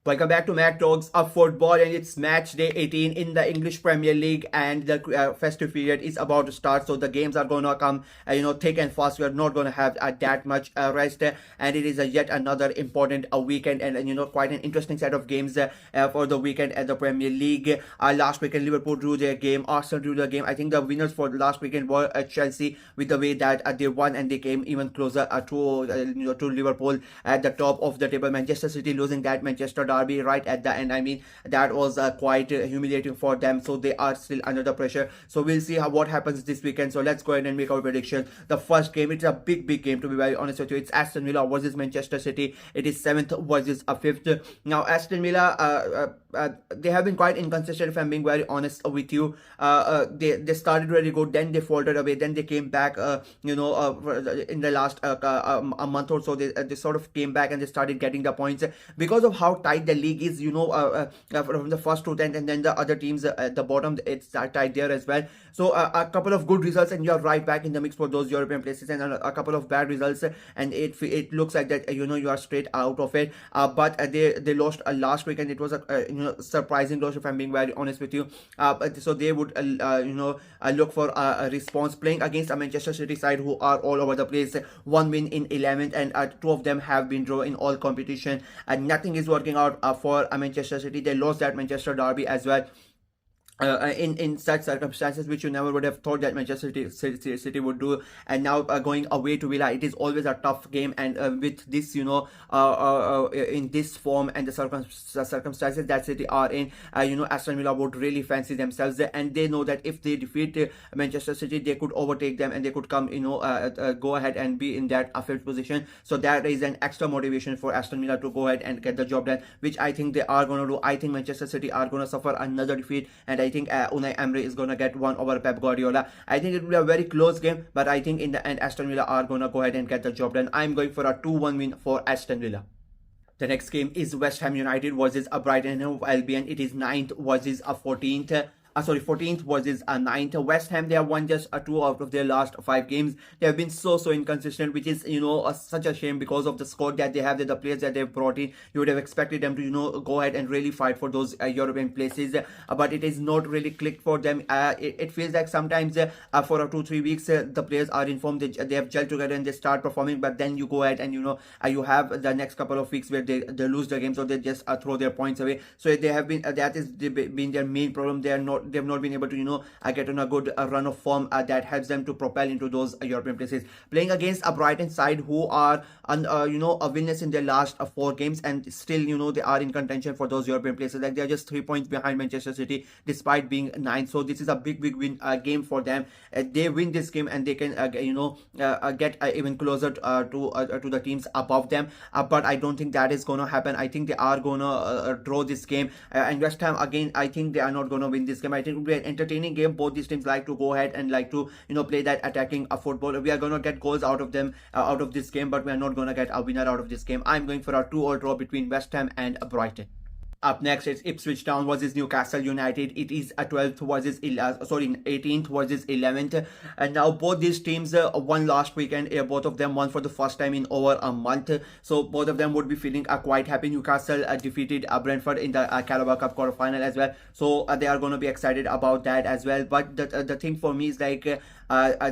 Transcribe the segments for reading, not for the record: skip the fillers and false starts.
Welcome back to Mac Talks of Football, and it's match day 18 in the English Premier League, and the festive period is about to start. So the games are going to come, thick and fast. We are not going to have that much rest, and it is yet another important weekend, and quite an interesting set of games for the weekend at the Premier League. Last weekend, Liverpool drew their game, Arsenal drew their game. I think the winners for the last weekend were Chelsea, with the way that they won and they came even closer to Liverpool at the top of the table. Manchester City losing that Manchester derby right at the end. I mean, that was quite humiliating for them. So they are still under the pressure. So we'll see what happens this weekend. So let's go ahead and make our prediction. The first game, it's a big game, to be very honest with you. It's Aston Villa versus Manchester City. It is 7th versus 5th. Now, Aston Villa, they have been quite inconsistent, if I'm being very honest with you. They started really good, then they faltered away, then they came back, in the last a month or so. They sort of came back and they started getting the points because of how tight the league is, from the first to 10th, and then the other teams at the bottom, it's tight there as well. So a couple of good results and you're right back in the mix for those European places, and a couple of bad results, and it looks like that you are straight out of it. But they lost last week, and it was a surprising loss, if I'm being very honest with you. So they would look for a response, playing against a Manchester City side who are all over the place. One win in 11th, and two of them have been draw in all competition, and nothing is working out for Manchester City. They lost that Manchester derby as well. In such circumstances, which you never would have thought that Manchester City would do, and now going away to Villa, it is always a tough game, and with this, in this form and the circumstances that City are in, Aston Villa would really fancy themselves, and they know that if they defeat Manchester City, they could overtake them and they could come, go ahead and be in that fifth position. So that is an extra motivation for Aston Villa to go ahead and get the job done, which I think they are going to do. I think Manchester City are going to suffer another defeat, and I think Unai Emery is going to get one over Pep Guardiola. I think it will be a very close game, but I think in the end Aston Villa are going to go ahead and get the job done. I'm going for a 2-1 win for Aston Villa. The next game is West Ham United versus Brighton and Hove Albion. It is 9th versus 14th. 14th versus 9th. West Ham, they have won just 2 out of their last 5 games. They have been so inconsistent, which is such a shame because of the squad that they have, the players that they've brought in. You would have expected them to go ahead and really fight for those European places, but it is not really clicked for them. It feels like sometimes for 2-3 weeks the players are informed, they have gelled together and they start performing, but then you go ahead and you have the next couple of weeks where they lose the game, so they just throw their points away. So they have been that is been their main problem. They've not been able to get on a good run of form that helps them to propel into those European places. Playing against a Brighton side who are a winless in their last 4 games, and still they are in contention for those European places. Like, they're just 3 points behind Manchester City despite being 9th. So this is a big win game for them. They win this game and they can get even closer to the teams above them, but I don't think that is going to happen. I think they are going to draw this game, and West Ham, again, I think they are not going to win this game. I think it will be an entertaining game. Both these teams like to go ahead and like to play that attacking football. We are going to get goals out of them, out of this game, but we are not going to get a winner out of this game. I'm going for a 2-2 draw between West Ham and Brighton. Up next, it's Ipswich Town versus Newcastle United. It is a 12th versus 18th versus 11th. And now both these teams won last weekend. Both of them won for the first time in over a month. So both of them would be feeling quite happy. Newcastle defeated Brentford in the Carabao Cup quarterfinal as well. So they are going to be excited about that as well. But the thing for me is like,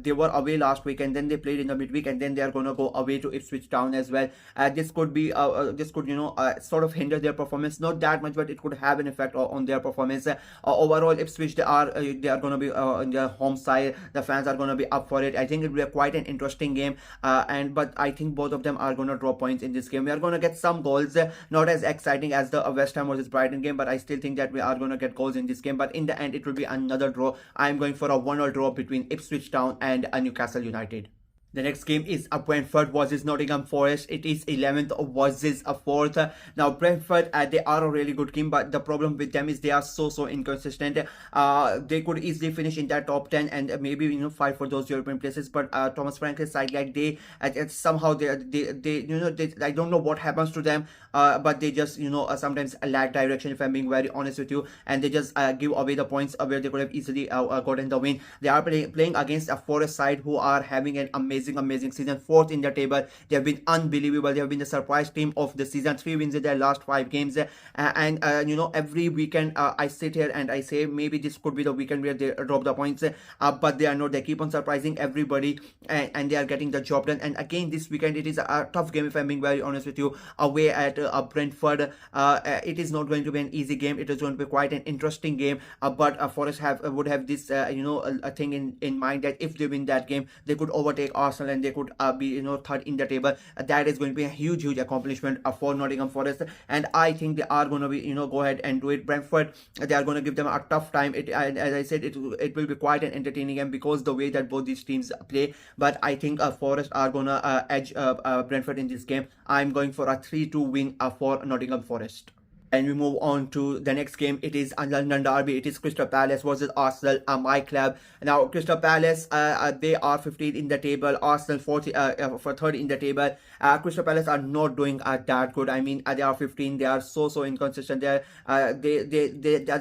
they were away last week and then they played in the midweek, and then they are going to go away to Ipswich Town as well. This could be sort of hinder their performance, not that much, but it could have an effect on their performance. Overall, Ipswich, they are going to be on their home side. The fans are going to be up for it. I think it will be quite an interesting game, but I think both of them are going to draw points in this game. We are going to get some goals, not as exciting as the West Ham versus Brighton game, but I still think that we are going to get goals in this game. But in the end, it will be another draw. I am going for a 1-1 draw between Ipswich Town and Newcastle United. The next game is Brentford versus Nottingham Forest. It is 11th versus 4th. Now Brentford, they are a really good team, but the problem with them is they are so inconsistent. They could easily finish in that top 10 and maybe fight for those European places. But Thomas Franklin's side, like they somehow they I don't know what happens to them, but they just sometimes lack direction, if I'm being very honest with you, and they just give away the points where they could have easily gotten the win. They are playing against a Forest side who are having an amazing amazing season, fourth in the table. They have been unbelievable. They have been the surprise team of the season. 3 wins in their last 5 games, and every weekend I sit here and I say maybe this could be the weekend where they drop the points, but they are not. They keep on surprising everybody, and they are getting the job done. And again, this weekend it is a tough game, if I'm being very honest with you, away at Brentford. It is not going to be an easy game. It is going to be quite an interesting game, but Forest would have this a thing in mind that if they win that game, they could overtake Arsenal and they could be third in the table. That is going to be a huge accomplishment for Nottingham Forest, and I think they are going to be go ahead and do it. Brentford, they are going to give them a tough time. As I said, it will be quite an entertaining game because the way that both these teams play. But I think Forest are going to edge Brentford in this game. I'm going for a 3-2 win for Nottingham Forest. And we move on to the next game. It is a London derby. It is Crystal Palace versus Arsenal, my club. Now, Crystal Palace, they are 15th in the table. Arsenal 30 in the table. Crystal Palace are not doing that good. I mean, they are 15. They are so inconsistent. The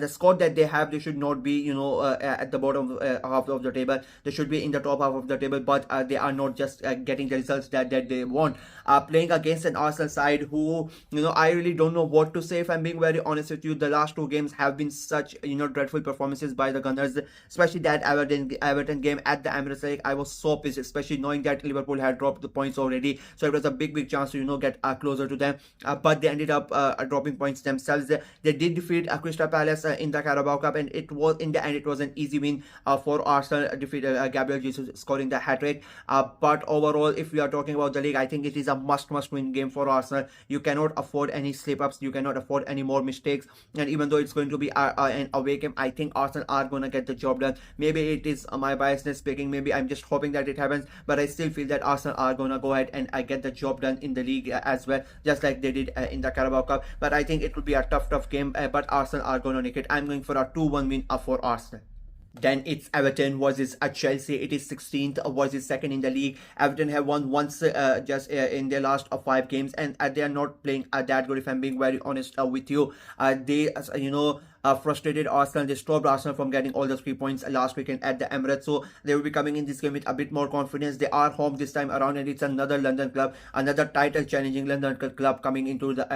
score that they have, they should not be at the bottom half of the table. They should be in the top half of the table, but they are not just getting the results that they want. Playing against an Arsenal side who I really don't know what to say, if I'm being very honest with you. The last 2 games have been such dreadful performances by the Gunners, especially that Everton game at the Emirates League. I was so pissed, especially knowing that Liverpool had dropped the points already, so it was a big chance to get closer to them, but they ended up dropping points themselves. They did defeat Crystal Palace in the Carabao Cup, and it was in the end it was an easy win for Arsenal. Defeated Gabriel Jesus scoring the hat-trick, but overall, if we are talking about the league, I think it is a must win game for Arsenal. You cannot afford any slip-ups, you cannot afford any more mistakes, and even though it's going to be an away game, I think Arsenal are going to get the job done. Maybe it is my biasness speaking, maybe I'm just hoping that it happens, but I still feel that Arsenal are going to go ahead and get the job done in the league as well, just like they did in the Carabao Cup. But I think it will be a tough game, but Arsenal are going to nick it. I'm going for a 2-1 win for Arsenal. Then it's Everton versus Chelsea. It is 16th versus 2nd in the league. Everton have won once just in their last 5 games, and they are not playing that good, if I'm being very honest with you. They frustrated Arsenal. They stopped Arsenal from getting all the 3 points last weekend at the Emirates, so they will be coming in this game with a bit more confidence. They are home this time around, and it's another London club, another title challenging London club coming into the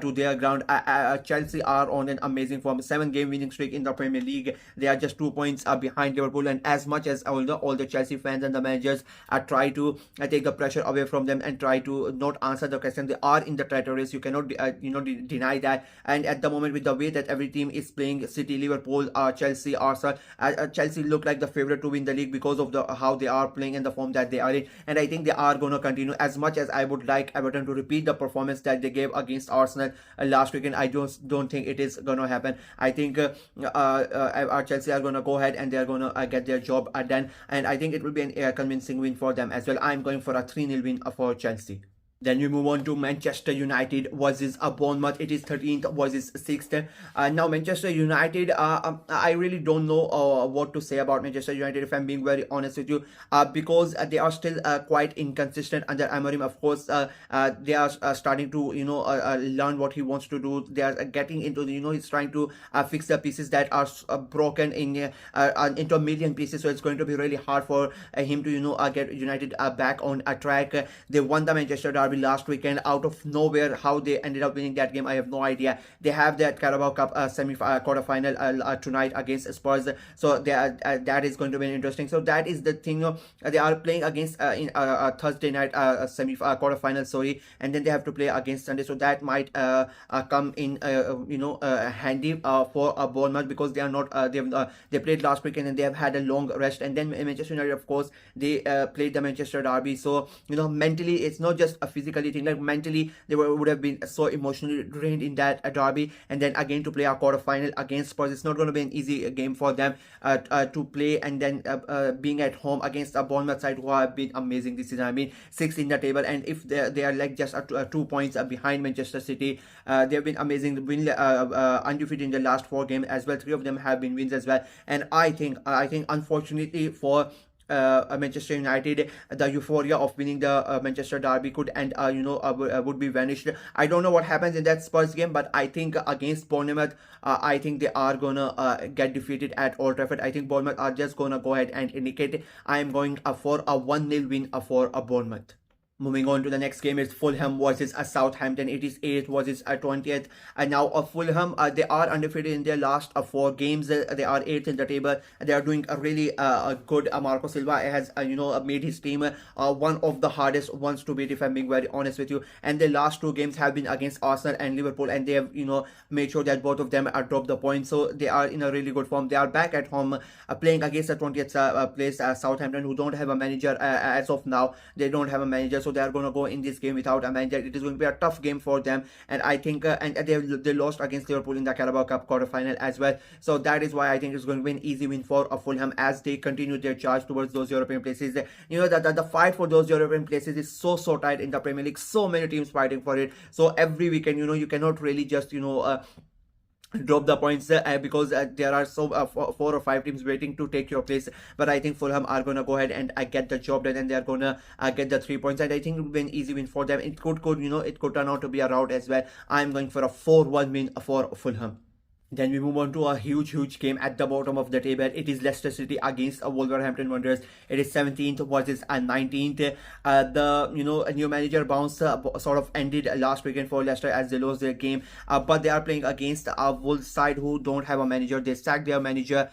to their ground. Chelsea are on an amazing form, 7-game winning streak in the Premier League. They are just 2 points behind Liverpool, and as much as all the Chelsea fans and the managers try to take the pressure away from them and try to not answer the question, they are in the title race. You cannot deny that. And at the moment, with the way that every team is playing, City, Liverpool, Chelsea, Arsenal, Chelsea look like the favorite to win the league because of how they are playing and the form that they are in, and I think they are going to continue. As much as I would like Everton to repeat the performance that they gave against Arsenal last weekend, I don't think it is going to happen. I think Chelsea are going to go ahead and they are going to get their job done, and I think it will be a convincing win for them as well. I'm going for a 3-0 win for Chelsea. Then we move on to Manchester United versus Bournemouth. It is 13th versus 6th. Now Manchester United, I really don't know what to say about Manchester United, if I'm being very honest with you, because they are still quite inconsistent under Amorim. Of course, they are starting to learn what he wants to do. They are getting into he's trying to fix the pieces that are broken into a million pieces. So it's going to be really hard for him to get United back on a track. They won the Manchester Derby last weekend out of nowhere. How they ended up winning that game, I have no idea. They have that Carabao Cup quarter-final tonight against Spurs, so that is going to be interesting. So that is the thing. They are playing against in Thursday night quarter-final, sorry, and then they have to play against Sunday, so that might come in handy for Bournemouth, because they are not they played last weekend and they have had a long rest, and then Manchester United, of course, they played the Manchester Derby. So mentally, it's not just a physically thing, like mentally they would have been so emotionally drained in that derby, and then again to play a quarter-final against Spurs, it's not going to be an easy game for them to play, and then being at home against a Bournemouth side who have been amazing this season. I mean, 6th in the table, and if they are like just 2 points behind Manchester City, they have been amazing, undefeated in the last 4 games as well. 3 of them have been wins as well, and I think unfortunately for Manchester United, the euphoria of winning the Manchester derby could and would be vanished. I don't know what happens in that Spurs game, but I think against Bournemouth, I think they are gonna get defeated at Old Trafford. I think Bournemouth are just gonna go ahead and indicate. I am going for a 1-0 win for Bournemouth. Moving on to the next game is Fulham versus Southampton. It is 8th versus 20th. And now Fulham, they are undefeated in their last 4 games. They are 8th in the table. They are doing a really good. Marco Silva has made his team one of the hardest ones to beat, if I'm being very honest with you. And the last 2 games have been against Arsenal and Liverpool, and they have made sure that both of them dropped the points. So they are in a really good form. They are back at home playing against the 20th place Southampton, who don't have a manager as of now. They don't have a manager, so they are going to go in this game without a manager. It is going to be a tough game for them, and I think and they lost against Liverpool in the Carabao Cup quarterfinal as well. So that is why I think it's going to be an easy win for Fulham as they continue their charge towards those European places. The fight for those European places is so tight in the Premier League. So many teams fighting for it. So every weekend, you cannot really just drop the points because there are 4 or 5 teams waiting to take your place. But I think Fulham are going to go ahead and get the job done, and they are going to get the 3 points, and I think it will be an easy win for them. It could turn out to be a rout as well. I'm going for a 4-1 win for Fulham. Then we move on to a huge game at the bottom of the table. It is Leicester City against Wolverhampton Wanderers. It is 17th versus 19th. The new manager bounce sort of ended last weekend for Leicester as they lost their game. But they are playing against a Wolves side who don't have a manager. They sacked their manager,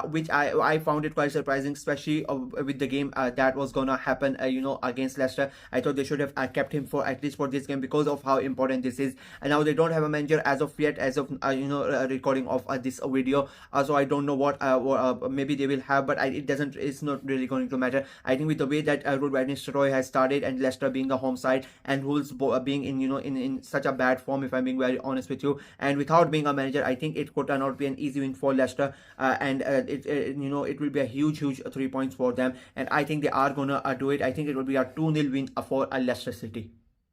which I found it quite surprising, especially with the game that was gonna happen. Against Leicester. I thought they should have kept him for at least for this game because of how important this is. And now they don't have a manager as of yet, as of recording of this video. So I don't know what maybe they will have, but it's not really going to matter. I think with the way that Ruud van Nistelrooy has started, and Leicester being the home side, and Wolves being in such a bad form, if I'm being very honest with you, and without being a manager, I think it could turn out to be an easy win for Leicester, and it will be a huge 3 points for them, and I think they are gonna do it. I think it will be a 2-0 win for Leicester City.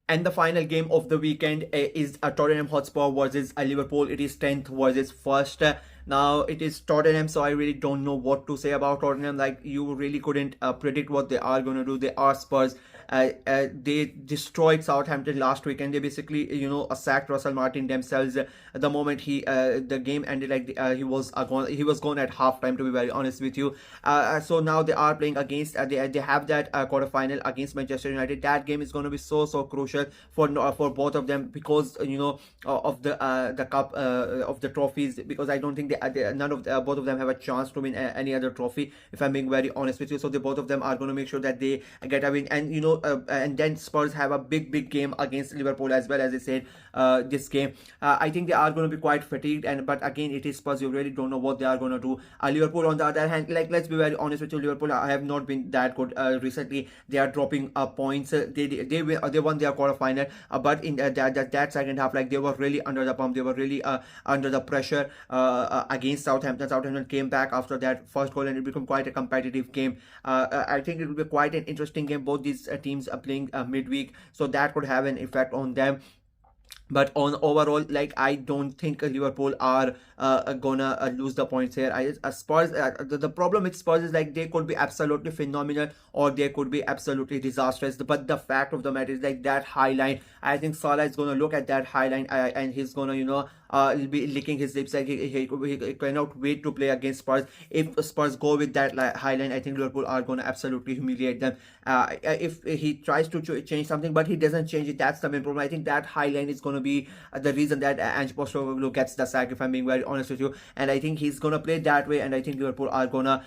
And the final game of the weekend is Tottenham Hotspur versus Liverpool. It is 10th versus 1st. Now it is Tottenham, so I really don't know what to say about Tottenham. Like, you really couldn't predict what they are going to do. They are Spurs. They destroyed Southampton last week, and they basically sacked Russell Martin themselves the moment the game ended. Like he was gone at halftime, to be very honest with you. So now they are playing against they have that quarterfinal against Manchester United. That game is going to be so crucial for both of them because of the cup of the trophies, because I don't think both of them have a chance to win any other trophy, if I'm being very honest with you. So both of them are going to make sure that they get a win, and and then Spurs have a big game against Liverpool as well, as I said. This game, I think they are going to be quite fatigued, but again, it is Spurs. You really don't know what they are going to do. Liverpool, on the other hand, like, let's be very honest with you, Liverpool have not been that good recently. They are dropping points. They won their quarterfinal, but in that second half, like, they were really under the pump. They were really under the pressure against Southampton. Southampton came back after that first goal, and it became quite a competitive game. I think it will be quite an interesting game. Both these teams are playing midweek, so that could have an effect on them. But on overall, like, I don't think Liverpool are gonna lose the points here. Spurs, the problem with Spurs is, like, they could be absolutely phenomenal or they could be absolutely disastrous. But the fact of the matter is, like, that high line, I think Salah is gonna look at that high line and he's gonna be licking his lips. Like, he cannot wait to play against Spurs. If Spurs go with that high line, I think Liverpool are gonna absolutely humiliate them. If he tries to change something, but he doesn't change it, that's the main problem. I think that high line is gonna be the reason that Ange Postecoglou gets the sack, if I'm being very honest with you. And I think he's gonna play that way, and I think Liverpool are gonna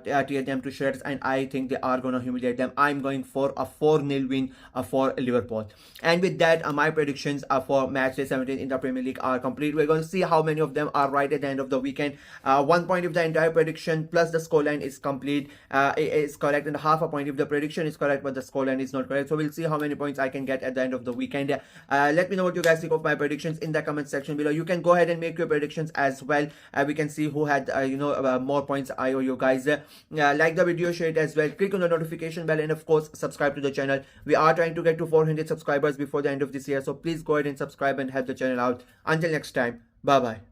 tear them to shreds, and I think they are gonna humiliate them. I'm going for a 4-0 win for Liverpool. And with that, my predictions for Matchday 17 in the Premier League are complete. We're going to see how many of them are right at the end of the weekend. 1 point if the entire prediction plus the scoreline is complete, is correct, and half a point if the prediction is correct but the scoreline is not correct. So we'll see how many points I can get at the end of the weekend. Let me know what you guys think of my predictions in the comment section below. You can go ahead and make your predictions as well. We can see who had more points, I or you guys. Like the video, share it as well, click on the notification bell, and of course subscribe to the channel. We are trying to get to 400 subscribers before the end of this year, so please go ahead and subscribe and help the channel out. Until next time, bye bye.